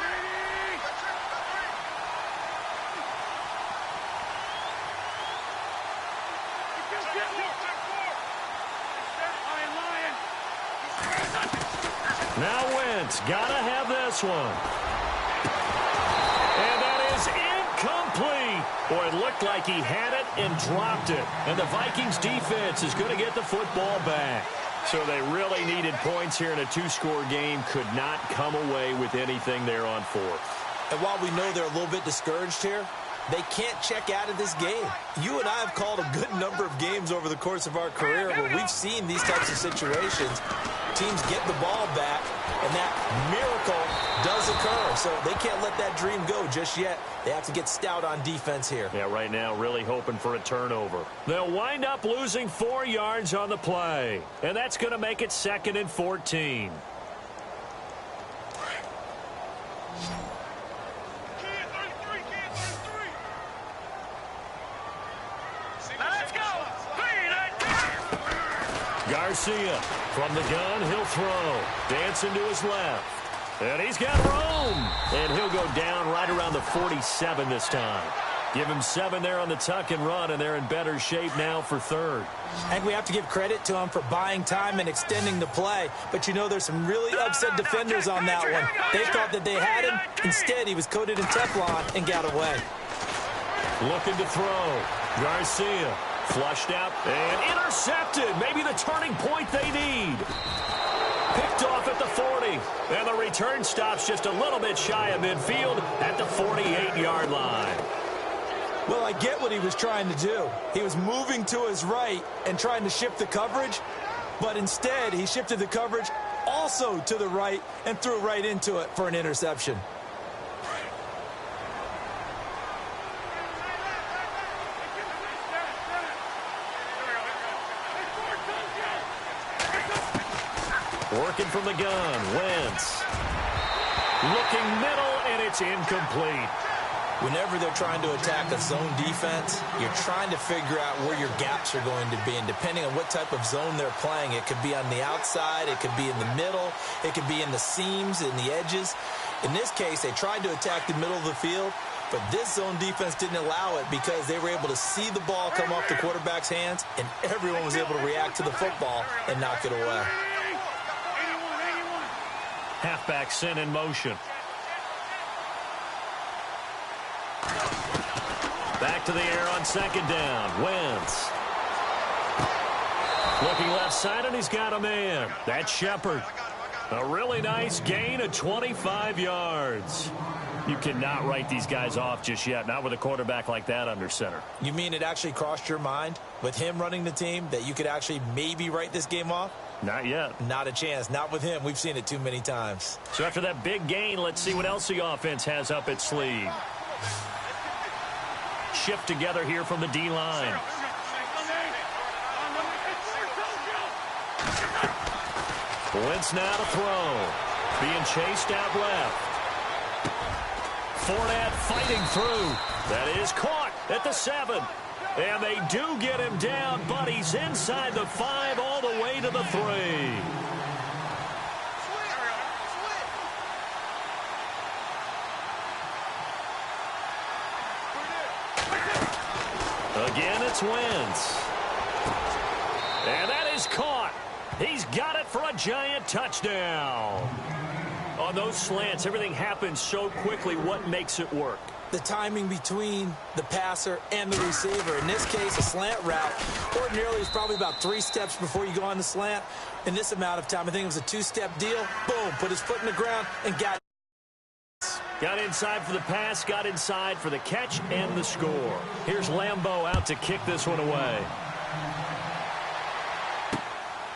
Now Wentz, gotta have this one. And that is incomplete. Boy, it looked like he had it and dropped it. And the Vikings defense is going to get the football back. So they really needed points here in a 2-score game. Could not come away with anything there on 4th. And while we know they're a little bit discouraged here, they can't check out of this game. You and I have called a good number of games over the course of our career where we've seen these types of situations. Teams get the ball back, and that miracle does occur. So they can't let that dream go just yet. They have to get stout on defense here. Yeah, right now really hoping for a turnover. They'll wind up losing 4 yards on the play, and that's going to make it 2nd and 14. Garcia from the gun, he'll throw. Dancing to his left. And he's got room. And he'll go down right around the 47 this time. Give him 7 there on the tuck and run, and they're in better shape now for third. I think we have to give credit to him for buying time and extending the play. But, you know, there's some really upset defenders on that one. They thought that they had him. Instead, he was coated in Teflon and got away. Looking to throw. Garcia flushed out and intercepted. Maybe the turning point they need. Picked off at the 40. And the return stops just a little bit shy of midfield at the 48-yard line. Well, I get what he was trying to do. He was moving to his right and trying to shift the coverage, but instead he shifted the coverage also to the right and threw right into it for an interception. Working from the gun, Wentz. Looking middle, and it's incomplete. Whenever they're trying to attack a zone defense, you're trying to figure out where your gaps are going to be. And depending on what type of zone they're playing, it could be on the outside, it could be in the middle, it could be in the seams and the edges. In this case, they tried to attack the middle of the field, but this zone defense didn't allow it because they were able to see the ball come off the quarterback's hands, and everyone was able to react to the football and knock it away. Halfback sent in motion. Back to the air on second down. Wentz. Looking left side, and he's got a man. That's Shepard. A really nice gain of 25 yards. You cannot write these guys off just yet, not with a quarterback like that under center. You mean it actually crossed your mind with him running the team that you could actually maybe write this game off? Not yet. Not a chance. Not with him. We've seen it too many times. So after that big gain, let's see what else the offense has up its sleeve. Shift together here from the D-line. Wentz now to throw. Being chased out left. Fournette fighting through. That is caught at the 7. And they do get him down, but he's inside the 5 all the way to the 3. Again, it's Wentz. And that is caught. He's got it for a giant touchdown. On those slants, everything happens so quickly. What makes it work? The timing between the passer and the receiver. In this case, a slant route ordinarily is probably about 3 steps before you go on the slant. In this amount of time, I think it was a 2-step deal. Boom, put his foot in the ground and got it. Got inside for the pass, got inside for the catch and the score. Here's Lambeau out to kick this one away.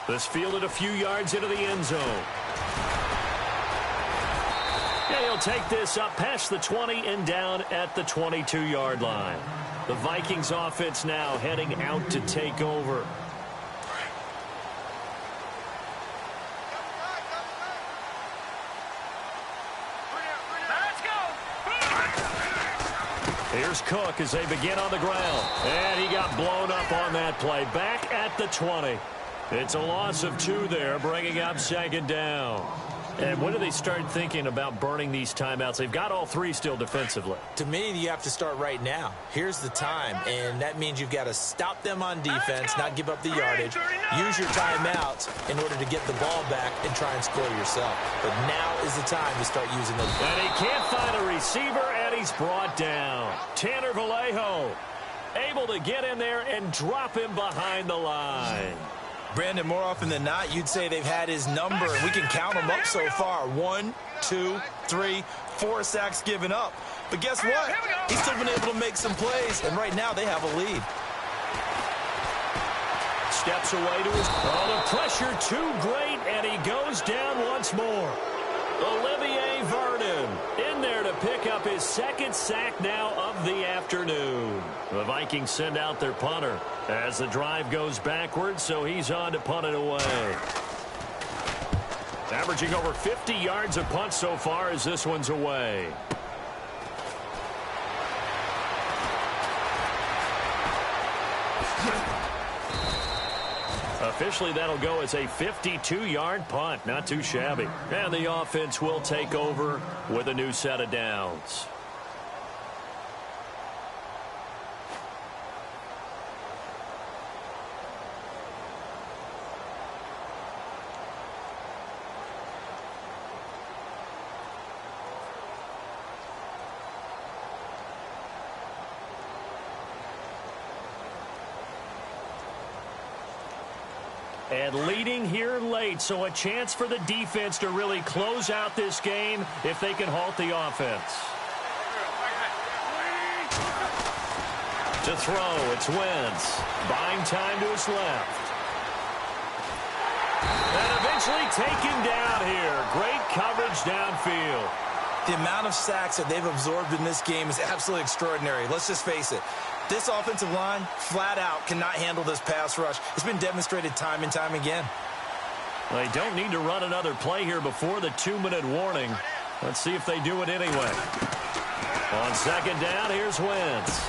This fielded a few yards into the end zone. Yeah, he'll take this up past the 20 and down at the 22-yard line. The Vikings offense now heading out to take over. Here's Cook as they begin on the ground. And he got blown up on that play. Back at the 20. It's a loss of 2 there, bringing up second down. And when do they start thinking about burning these timeouts? They've got all 3 still defensively. To me, you have to start right now. Here's the time, and that means you've got to stop them on defense, not give up the yardage, use your timeouts in order to get the ball back and try and score yourself. But now is the time to start using those. And he can't find a receiver, and he's brought down. Tanner Vallejo able to get in there and drop him behind the line. Brandon, more often than not, you'd say they've had his number, and we can count them up so far. 1, 2, 3, 4 sacks given up. But guess what? He's still been able to make some plays, and right now they have a lead. Steps away to his... Oh, the pressure too great, and he goes down once more. Olivier Vernon in there to pick up his 2nd sack now of the afternoon. The Vikings send out their punter as the drive goes backwards, so he's on to punt it away. Averaging over 50 yards a punt so far as this one's away. Officially, that'll go as a 52-yard punt. Not too shabby. And the offense will take over with a new set of downs. and leading here late, so a chance for the defense to really close out this game if they can halt the offense. To throw, it's Wentz. Buying time to his left. And eventually taken down here. Great coverage downfield. The amount of sacks that they've absorbed in this game is absolutely extraordinary. Let's just face it. This offensive line, flat out, cannot handle this pass rush. It's been demonstrated time and time again. They don't need to run another play here before the 2-minute warning. Let's see if they do it anyway. On second down, here's Wentz.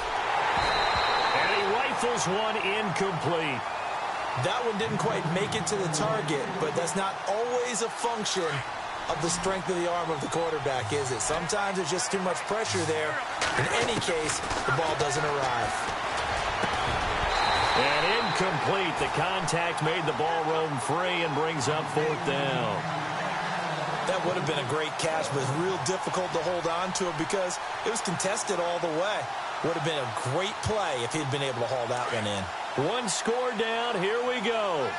And he rifles one incomplete. That one didn't quite make it to the target, but that's not always a function of the strength of the arm of the quarterback, is it? Sometimes there's just too much pressure there. In any case, the ball doesn't arrive. And incomplete. The contact made the ball roam free and brings up fourth down. That would have been a great catch, but it's real difficult to hold on to it because it was contested all the way. Would have been a great play if he'd been able to haul that one in. One score down. Here we go.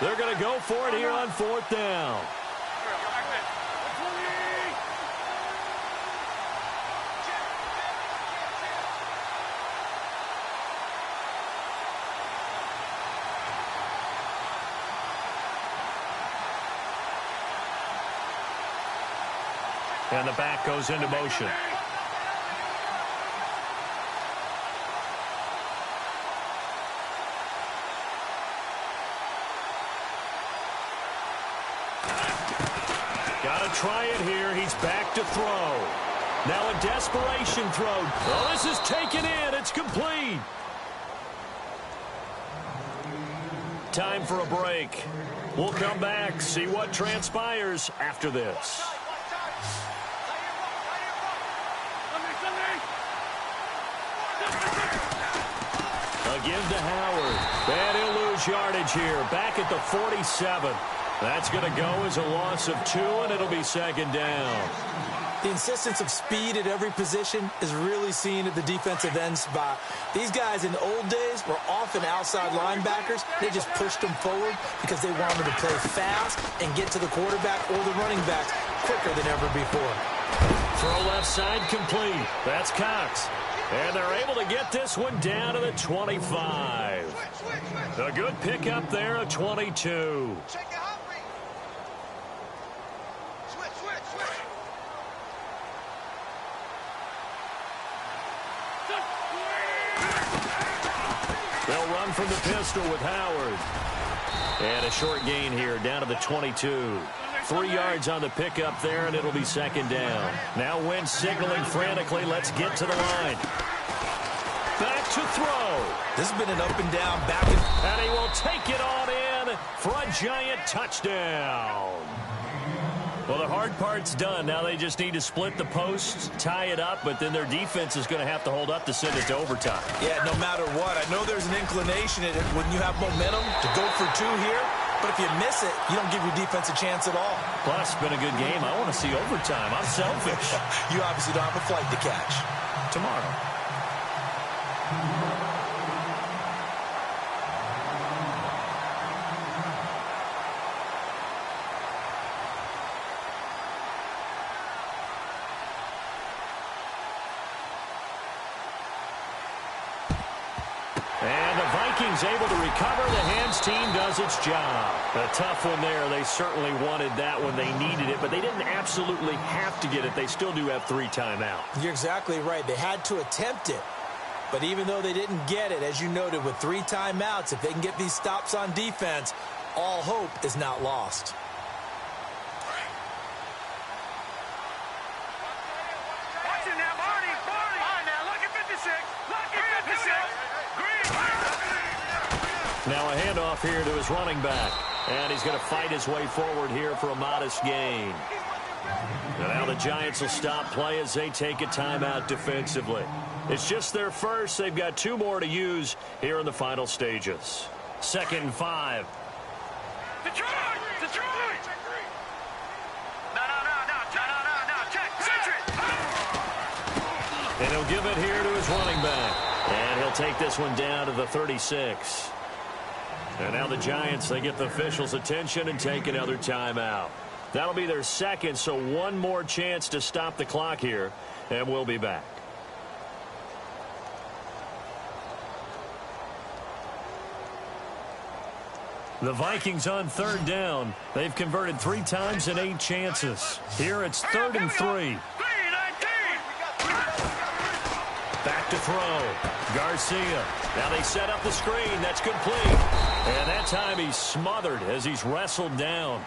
They're going to go for it here on fourth down. And the back goes into motion. Got to try it here. He's back to throw. Now a desperation throw. Oh, this is taken in. It's complete. Time for a break. We'll come back, see what transpires after this. A give to Howard. And he'll lose yardage here. Back at the 47. That's going to go as a loss of 2, and it'll be second down. The insistence of speed at every position is really seen at the defensive end spot. These guys in the old days were often outside linebackers. They just pushed them forward because they wanted to play fast and get to the quarterback or the running backs quicker than ever before. Throw left side complete. That's Cox. And they're able to get this one down to the 25. A good pickup there of 22. They'll run from the pistol with Howard. And a short gain here down to the 22. 3 yards on the pickup there, and it'll be second down. Now Wentz signaling frantically, let's get to the line. Back to throw. This has been an up and down, back and he will take it on in for a giant touchdown. Well, the hard part's done. Now they just need to split the posts, tie it up, but then their defense is going to have to hold up to send it to overtime. Yeah, no matter what. I know there's an inclination when you have momentum to go for 2 here, but if you miss it, you don't give your defense a chance at all. Plus, it's been a good game. I want to see overtime. I'm selfish. You obviously don't have a flight to catch. Tomorrow. And the Vikings able to recover. The Hams team does its job. A tough one there. They certainly wanted that one. They needed it, but they didn't absolutely have to get it. They still do have 3 timeouts. You're exactly right. They had to attempt it. But even though they didn't get it, as you noted, with 3 timeouts, if they can get these stops on defense, all hope is not lost. Watch it now, Barney. All right, now, look at 56. Look at 56. Now a handoff here to his running back. And he's going to fight his way forward here for a modest gain. And now the Giants will stop play as they take a timeout defensively. It's just their first. They've got 2 more to use here in the final stages. 2nd and 5. Detroit! No. Check. Century. And he'll give it here to his running back. And he'll take this one down to the 36. And now the Giants, they get the officials' attention and take another timeout. That'll be their second, so one more chance to stop the clock here, and we'll be back. The Vikings on third down. They've converted 3 times in 8 chances. Here it's 3rd and 3. Back to throw. Garcia. Now they set up the screen. That's complete. And that time he's smothered as he's wrestled down.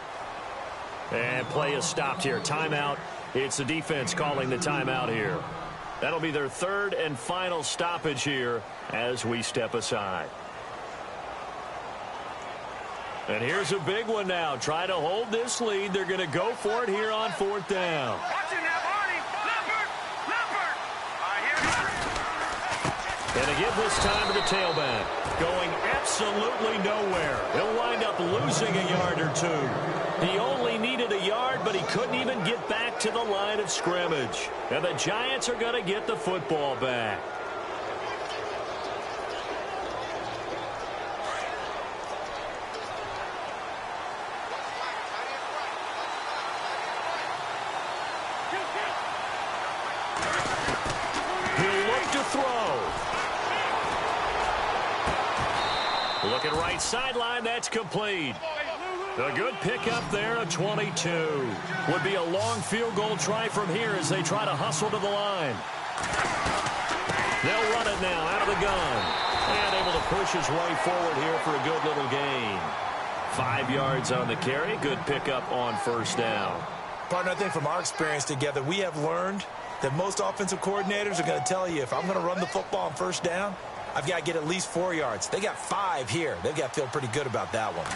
And play is stopped here. Timeout. It's the defense calling the timeout here. That'll be their 3rd and final stoppage here as we step aside. And here's a big one now. Trying to hold this lead. They're going to go for it here on 4th down. And they give this time to the tailback. Going absolutely nowhere. He'll wind up losing a yard or 2. He only needed a yard, but he couldn't even get back to the line of scrimmage. And the Giants are going to get the football back. Looking right sideline, that's complete. A good pickup there of 22. Would be a long field goal try from here as they try to hustle to the line. They'll run it now out of the gun. And able to push his way forward here for a good little gain. 5 yards on the carry. Good pickup on 1st down. Partner, I think from our experience together, we have learned that most offensive coordinators are going to tell you, if I'm going to run the football on 1st down, I've got to get at least 4 yards. They got 5 here. They've got to feel pretty good about that one.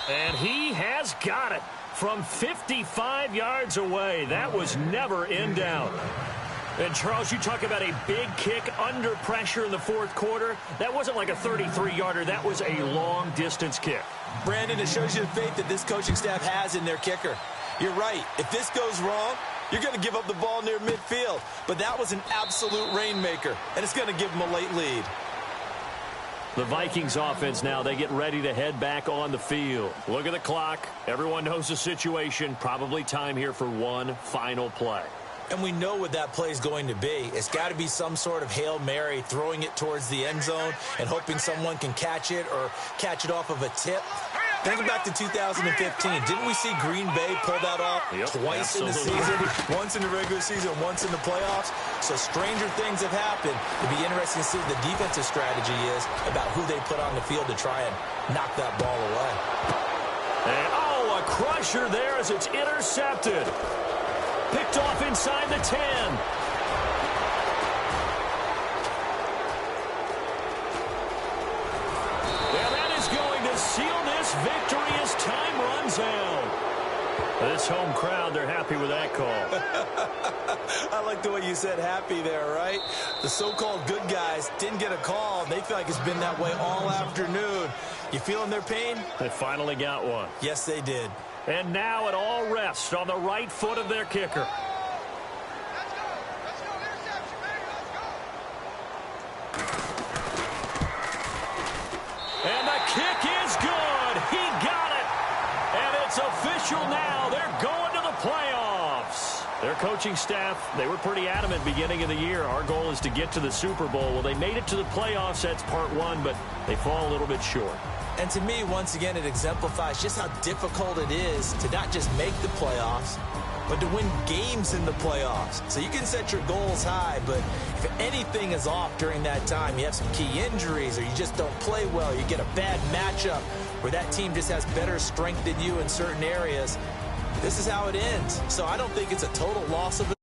And he has got it from 55 yards away. That was never in doubt. And, Charles, you talk about a big kick under pressure in the 4th quarter. That wasn't like a 33-yarder. That was a long-distance kick. Brandon, it shows you the faith that this coaching staff has in their kicker. You're right. If this goes wrong, you're going to give up the ball near midfield. But that was an absolute rainmaker, and it's going to give them a late lead. The Vikings offense now, they get ready to head back on the field. Look at the clock. Everyone knows the situation. Probably time here for one final play. And we know what that play is going to be. It's got to be some sort of Hail Mary, throwing it towards the end zone and hoping someone can catch it or catch it off of a tip. Thinking back to 2015, didn't we see Green Bay pull that off twice in the season? Once in the regular season, once in the playoffs. So stranger things have happened. It'd be interesting to see what the defensive strategy is about who they put on the field to try and knock that ball away. And, a crusher there as it's intercepted. Picked off inside the 10. Seal this victory as time runs out. This home crowd, they're happy with that call. I like the way you said happy there, right? The so-called good guys didn't get a call. They feel like it's been that way all afternoon. You feeling their pain? They finally got one. Yes, they did. And now it all rests on the right foot of their kicker. And the kick is good. He got it. And it's official now. They're going to the playoffs. Their coaching staff, they were pretty adamant beginning of the year. Our goal is to get to the Super Bowl. Well, they made it to the playoffs. That's part one, but they fall a little bit short. And to me, once again, it exemplifies just how difficult it is to not just make the playoffs, but to win games in the playoffs. So you can set your goals high, but if anything is off during that time, you have some key injuries or you just don't play well, you get a bad matchup where that team just has better strength than you in certain areas, this is how it ends. So I don't think it's a total loss of